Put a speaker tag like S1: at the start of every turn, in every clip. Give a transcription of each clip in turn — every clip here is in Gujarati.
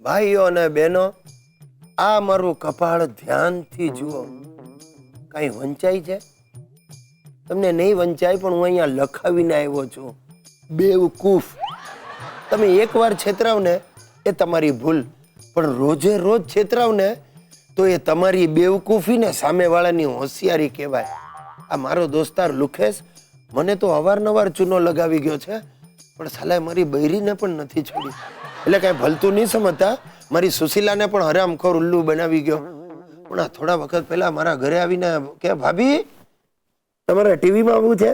S1: ભાઈઓ અને બહેનો, આ મારું કપાળ ધ્યાનથી જુઓ. કઈ વંચાય છે? તમને નહીં વંચાય, પણ હું અહીંયા લખાવીને આવ્યો છું. બેવકૂફ. તમે એકવાર છેતરાવ ને એ તમારી ભૂલ, પણ રોજે રોજ છેતરાવ ને તો એ તમારી બેવકૂફી ને સામેવાળાની હોશિયારી કહેવાય. આ મારો દોસ્તાર લુખેશ મને તો અવારનવાર ચૂનો લગાવી ગયો છે, પણ સાલા મારી બૈરીને પણ નથી છોડી. એટલે કાંઈ ભલતું નહીં સમજતા, મારી સુશીલાને પણ હરામખોર ઉલ્લુ બનાવી ગયો. પણ આ થોડા વખત પહેલા મારા ઘરે આવીને કે ભાભી તમારે ટીવીમાં આવવું છે?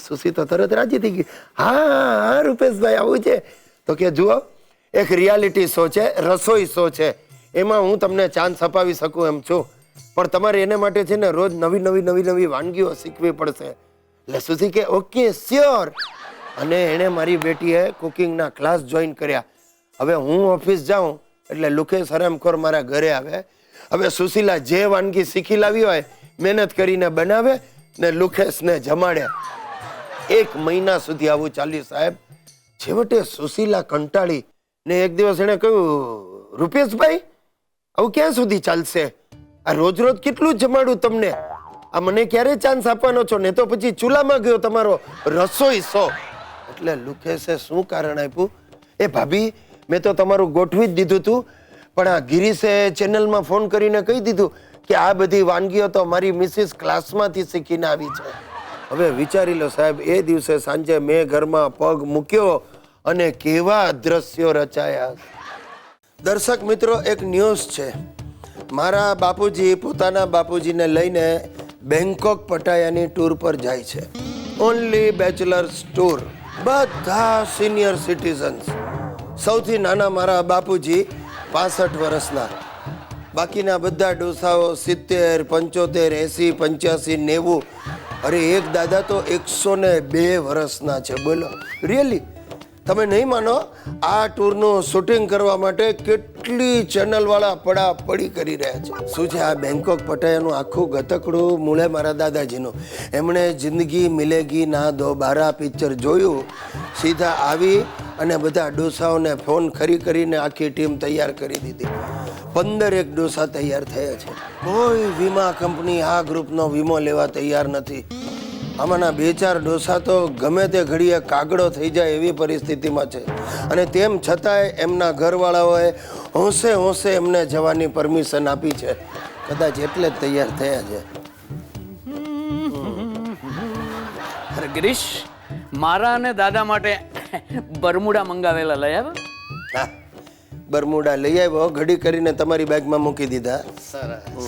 S1: સુશી તો તરત રાજી થઈ ગઈ. હા રૂપેશભાઈ આવું છે. તો કે જુઓ, એક રિયાલિટી શો છે, રસોઈ શો છે, એમાં હું તમને ચાન્સ અપાવી શકું એમ છું, પણ તમારે એને માટે છે ને રોજ નવી વાનગીઓ શીખવી પડશે. એટલે સુશી કે ઓકે શ્યોર. અને એણે મારી બેટીએ કુકિંગના ક્લાસ જોઈન કર્યા. હવે હું ઓફિસ જાઉં એટલે લુકેશ હરામખોર મારા ઘરે આવે. હવે સુશીલા જે વાનગી શીખી લાવી હોય મહેનત કરીને બનાવે ને લુકેશને જમાડે. 1 મહિના સુધી આવું ચાલ્યું સાહેબ. છેવટે સુશીલા કંટાળી ને એક દિવસ એને કહ્યું, રૂપેશભાઈ આવું ક્યાં સુધી ચાલશે? આ રોજ રોજ કેટલું જમાડું તમને? આ મને ક્યારે ચાન્સ આપવાનો છો? ને તો પછી ચૂલામાં ગયો તમારો રસોઈ શો. એટલે લુકેશે શું કારણ આપ્યું? એ ભાભી મેં તો તમારું ગોઠવી જ દીધું હતું, પણ આ ગિરીશે ચેનલમાં ફોન કરીને કહી દીધું કે આ બધી વાનગીઓ તો મારી મિસિસ ક્લાસમાંથી શીખીને આવી છે. હવે વિચારી લો સાહેબ, એ દિવસે સાંજે મેં ઘરમાં પગ મૂક્યો અને કેવા દ્રશ્યો રચાયા. દર્શક મિત્રો, એક ન્યૂઝ છે. મારા બાપુજી પોતાના બાપુજીને લઈને બેંકોક પટાયાની ટૂર પર જાય છે. Only bachelors tour. બધા સિનિયર સિટીઝન્સ. સૌથી નાના મારા બાપુજી 65 વર્ષના. બાકીના બધા ડોસાઓ 70, 75, 80, 85, 90. અરે એક દાદા તો 102 વર્ષના છે. બોલો રિયલી? તમે નહીં માનો, આ ટૂરનું શૂટિંગ કરવા માટે કેટલી ચેનલવાળા પડાપડી કરી રહ્યા છે. શું છે આ બેંકોક પટાયાનું આખું ગતકડું મૂળે મારા દાદાજીનું. એમણે જિંદગી મિલેગી ના દોબારા પિક્ચર જોયું. સીધા આવી અને બધા ડોસાઓને ફોન કરીને આખી ટીમ તૈયાર કરી દીધી. 15 ડોસા તૈયાર થયા છે. કોઈ વીમા કંપની આ ગ્રુપનો વીમો લેવા તૈયાર નથી. આમાંના 2-4 ડોસા તો ગમે તે ઘડીએ કાગડો થઈ જાય એવી પરિસ્થિતિમાં છે. અને તેમ છતાંય એમના ઘરવાળાઓએ હોંશે એમને જવાની પરમિશન આપી છે. કદાચ એટલે જ તૈયાર થયા છે.
S2: અરે ગિરીશ, મારા અને દાદા માટે બરમુડા મંગાવેલા લઈ આવ્યો?
S1: હા, બરમુડા લઈ આવ્યો, ઘડી કરીને તમારી બેગમાં મૂકી દીધા.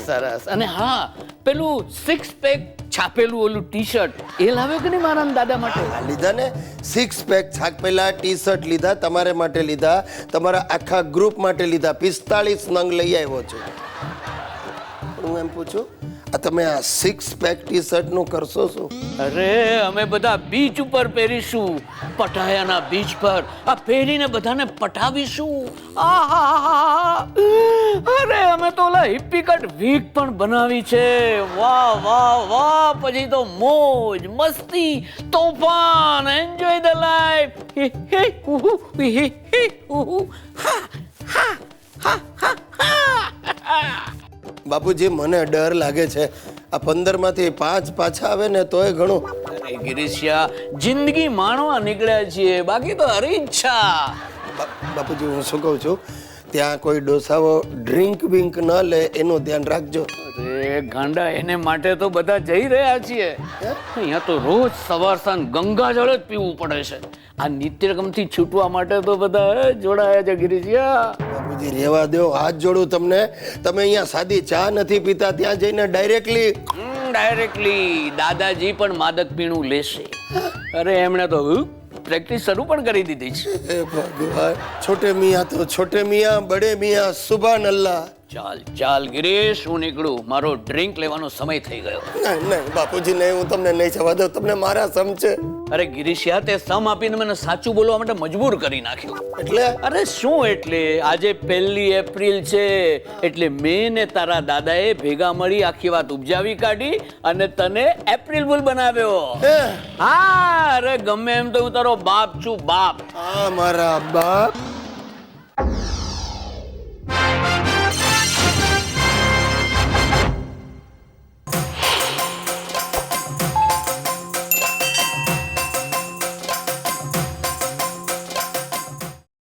S2: સરસ. અને હા, પેલું 6 પેક છાપેલું ઓલું ટી-શર્ટ એ લાવ્યો કે નહીં મારા અને દાદા માટે?
S1: લીધા ને. 6 પેક છાપેલા ટી-શર્ટ લીધા, તમારે માટે લીધા, તમારા આખા ગ્રુપ માટે લીધા. 45 નંગ લઈ આવ્યો છું. હું એમ પૂછું, આ તમે આ 6 પેક ટી-શર્ટ નું કરશો શું?
S2: અરે અમે બધા બીચ ઉપર પહેરીશું, પટાયાના બીચ પર. આ પહેરીને બધાને પટાવીશું. અરે અમે તો ઓલા હિપ્પી કટ વીક પણ બનાવી છે. વાહ વાહ વાહ. પછી તો મોજ મસ્તી તોફાન, એન્જોય ધ લાઈફ.
S1: બાપુજી મને ડર લાગે છે. આ 15 માંથી 5 પાછા આવે ને તોય ઘણું.
S2: અરે ગિરીશિયા, જિંદગી માણવા નીકળ્યા છીએ, બાકી તો હરી ઈચ્છા.
S1: બાપુજી હું શું કહું છું, ત્યાં કોઈ ડોસાઓ ડ્રિંક વિંક ન લે એનું ધ્યાન રાખજો.
S2: અરે ગાંડા, એને માટે તો બધા જઈ રહ્યા છીએ. અહીંયા તો રોજ સવાર સાંજ ગંગાજળ જ પીવું પડે છે. આ નિત્યક્રમથી છૂટવા માટે તો બધા જોડાયા છે ગિરીશિયા.
S1: બાપુજી રહેવા દો, હાથ જોડું તમને. તમે અહીંયા સાદી ચા નથી પીતા, ત્યાં જઈને ડાયરેક્ટલી
S2: દાદાજી પણ માદક પીણું લેશે. અરે એમણે તો પ્રેક્ટિસ શરૂ પણ કરી દીધી છે.
S1: ભગવાન, છોટે મિયા તો છોટે મિયા, બડે મિયા સુભાન અલ્લાહ.
S2: ચાલ ગિરીશ, હું નીકળું. મારો ડ્રિંક લેવાનો સમય થઈ ગયો.
S1: નહીં બાપુજી નહીં, હું તમને નહીં જવા દઉં. તમને મારા સમ છે.
S2: અરે ગિરીશિયા, તે સમ આપીને મને સાચું બોલવા માટે મજબૂર કરી નાખ્યો.
S1: એટલે?
S2: અરે શું એટલે, આજે 1 એપ્રિલ છે એટલે મેં ને તારા દાદાએ ભેગા મળી આખી વાત ઉપજાવી કાઢી અને તને એપ્રિલ ફૂલ બનાવ્યો. હા, અરે ગમે એમ તો હું તારો બાપ છું, બાપ.
S1: હા, મારા બાપ.